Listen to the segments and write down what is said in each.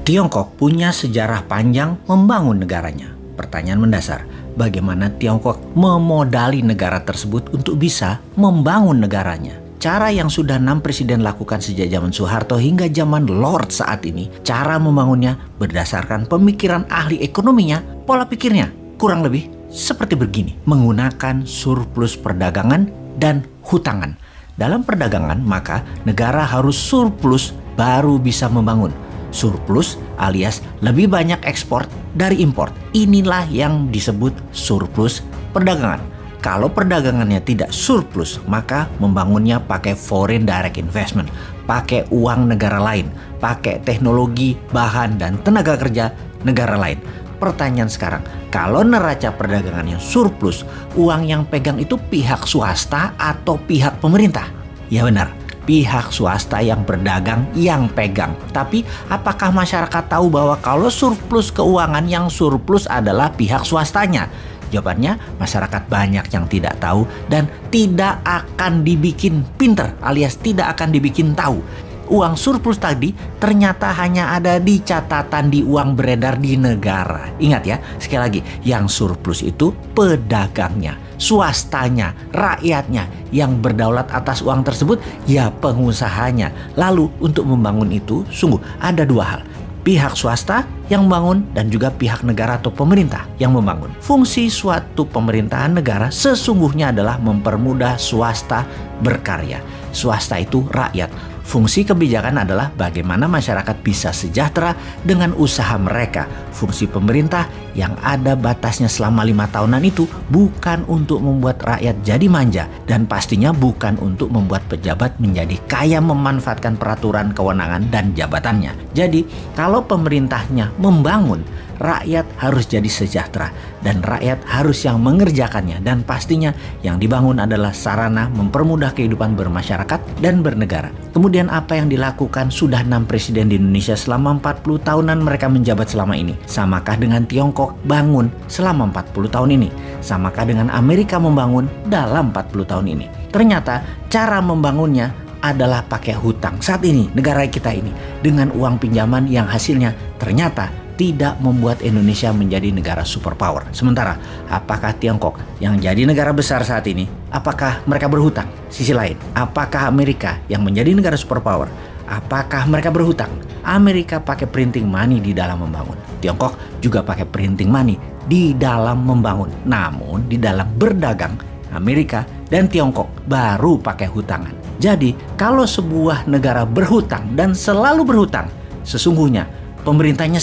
Tiongkok punya sejarah panjang membangun negaranya. Pertanyaan mendasar, bagaimana Tiongkok memodali negara tersebut untuk bisa membangun negaranya? Cara yang sudah 6 presiden lakukan sejak zaman Soeharto hingga zaman Lord saat ini, cara membangunnya berdasarkan pemikiran ahli ekonominya, pola pikirnya kurang lebih seperti begini. Menggunakan surplus perdagangan dan hutangan. Dalam perdagangan, maka negara harus surplus baru bisa membangun. Surplus alias lebih banyak ekspor dari impor. Inilah yang disebut surplus perdagangan. Kalau perdagangannya tidak surplus, maka membangunnya pakai foreign direct investment, pakai uang negara lain, pakai teknologi, bahan, dan tenaga kerja negara lain. Pertanyaan sekarang, kalau neraca perdagangannya surplus, uang yang pegang itu pihak swasta atau pihak pemerintah? Ya benar, pihak swasta yang berdagang yang pegang. Tapi apakah masyarakat tahu bahwa kalau surplus keuangan yang surplus adalah pihak swastanya? Jawabannya, masyarakat banyak yang tidak tahu dan tidak akan dibikin pinter alias tidak akan dibikin tahu. Uang surplus tadi ternyata hanya ada di catatan di uang beredar di negara. Ingat ya, sekali lagi, yang surplus itu pedagangnya, swastanya, rakyatnya. Yang berdaulat atas uang tersebut ya pengusahanya. Lalu untuk membangun itu sungguh ada dua hal. Pihak swasta yang membangun dan juga pihak negara atau pemerintah yang membangun. Fungsi suatu pemerintahan negara sesungguhnya adalah mempermudah swasta berkarya. Swasta itu rakyat. Fungsi kebijakan adalah bagaimana masyarakat bisa sejahtera dengan usaha mereka. Fungsi pemerintah yang ada batasnya selama 5 tahunan itu bukan untuk membuat rakyat jadi manja. Dan pastinya bukan untuk membuat pejabat menjadi kaya memanfaatkan peraturan, kewenangan, dan jabatannya. Jadi kalau pemerintahnya membangun, rakyat harus jadi sejahtera dan rakyat harus yang mengerjakannya, dan pastinya yang dibangun adalah sarana mempermudah kehidupan bermasyarakat dan bernegara. Kemudian apa yang dilakukan sudah 6 presiden di Indonesia selama 40 tahunan mereka menjabat selama ini? Samakah dengan Tiongkok bangun selama 40 tahun ini? Samakah dengan Amerika membangun dalam 40 tahun ini? Ternyata cara membangunnya adalah pakai hutang. Saat ini negara kita ini dengan uang pinjaman yang hasilnya ternyata tidak membuat Indonesia menjadi negara superpower. Sementara, apakah Tiongkok yang jadi negara besar saat ini, apakah mereka berhutang? Sisi lain, apakah Amerika yang menjadi negara superpower, apakah mereka berhutang? Amerika pakai printing money di dalam membangun. Tiongkok juga pakai printing money di dalam membangun. Namun, di dalam berdagang, Amerika dan Tiongkok baru pakai hutangan. Jadi, kalau sebuah negara berhutang dan selalu berhutang, sesungguhnya pemerintahnya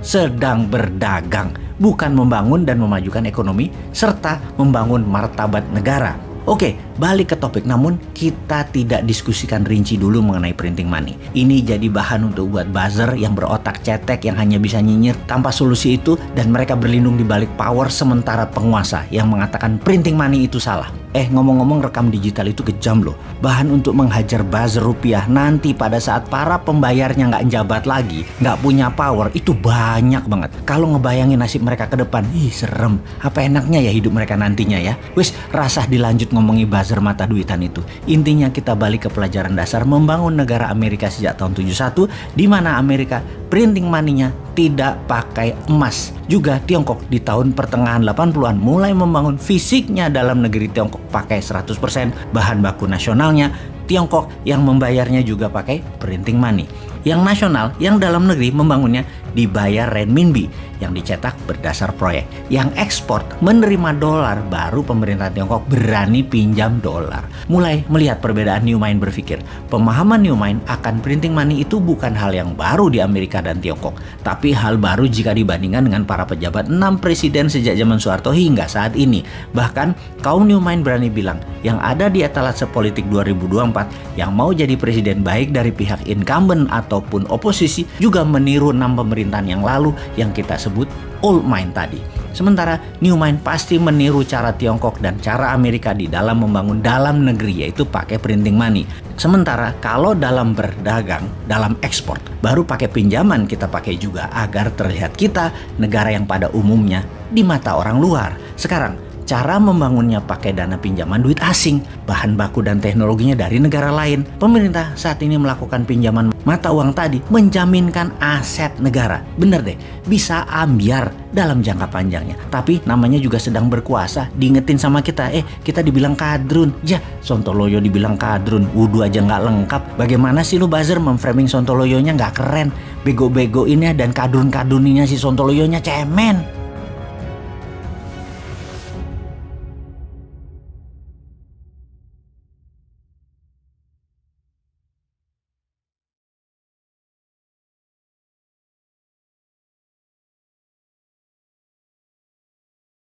sedang berdagang, bukan membangun dan memajukan ekonomi serta membangun martabat negara. Oke, balik ke topik, namun kita tidak diskusikan rinci dulu mengenai printing money. Ini jadi bahan untuk buat buzzer yang berotak cetek yang hanya bisa nyinyir tanpa solusi itu, dan mereka berlindung di balik power sementara penguasa yang mengatakan printing money itu salah. Ngomong-ngomong, rekam digital itu kejam loh. Bahan untuk menghajar buzzer rupiah nanti pada saat para pembayarnya nggak njabat lagi, nggak punya power, itu banyak banget. Kalau ngebayangin nasib mereka ke depan, serem. Apa enaknya ya hidup mereka nantinya ya? Wis, rasah dilanjut ngomongi buzzer mata duitan itu. Intinya kita balik ke pelajaran dasar membangun negara Amerika sejak tahun 71, di mana Amerika printing money-nya tidak pakai emas. Juga Tiongkok di tahun pertengahan 80-an mulai membangun fisiknya dalam negeri. Tiongkok pakai 100% bahan baku nasionalnya. Tiongkok yang membayarnya juga pakai printing money. Yang nasional, yang dalam negeri membangunnya dibayar renminbi yang dicetak berdasar proyek. Yang ekspor menerima dolar, baru pemerintah Tiongkok berani pinjam dolar. Mulai melihat perbedaan Newmind berpikir. Pemahaman Newmind akan printing money itu bukan hal yang baru di Amerika dan Tiongkok, tapi hal baru jika dibandingkan dengan para pejabat 6 presiden sejak zaman Soeharto hingga saat ini. Bahkan kaum Newmind berani bilang, yang ada di etalase politik 2024 yang mau jadi presiden baik dari pihak incumbent ataupun oposisi juga meniru 6 pemerintahan yang lalu yang kita sebut old mind tadi. Sementara new mind pasti meniru cara Tiongkok dan cara Amerika di dalam membangun dalam negeri, yaitu pakai printing money. Sementara kalau dalam berdagang, dalam ekspor, baru pakai pinjaman kita pakai juga agar terlihat kita negara yang pada umumnya di mata orang luar. Sekarang Cara membangunnya pakai dana pinjaman duit asing, bahan baku dan teknologinya dari negara lain. Pemerintah saat ini melakukan pinjaman mata uang tadi menjaminkan aset negara. Bener deh, bisa ambiar dalam jangka panjangnya. Tapi namanya juga sedang berkuasa, diingetin sama kita, kita dibilang kadrun. Ya, Sontoloyo dibilang kadrun, wudhu aja nggak lengkap. Bagaimana sih lu buzzer memframing Sontoloyonya nggak keren? Bego-bego ini dan kadrun-kadruninya si Sontoloyonya cemen.